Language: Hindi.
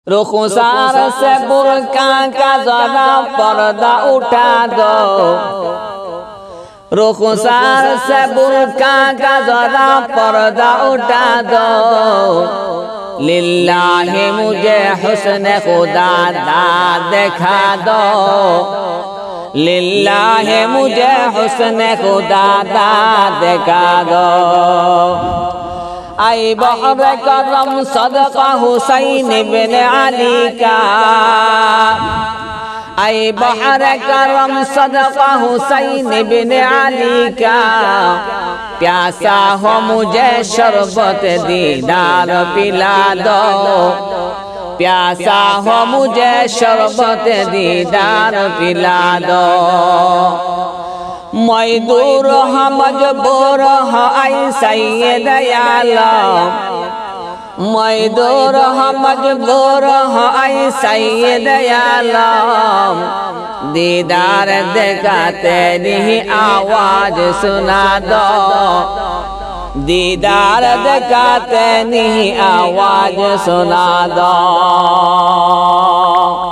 रुखसार से बुरका का जरा पर्दा उठा दो, रुखसार से बुरका का जरा पर्दा उठा दो। लिल्लाहि मुझे हुस्न खुदा दा दिखा दो, लिल्लाहि मुझे हुस्न खुदा दा दिखा दो। आई बहर करम सदका हुसैन इब्ने अली का, आई बहर करम सदका हुसैन इब्ने अली का। प्यासा हो मुझे शरबत दीदार पिला दो, प्यासा हो मुझे शरबत दीदार पिला दो। मैं दूर हाँ मजबूर हाँ आई सैयद आलम, मैं दूर हाँ मजबूर हाँ आई सैयद आलम। दीदार देखा तेरी आवाज सुना दो, दीदार देखा तेरी आवाज सुना दो।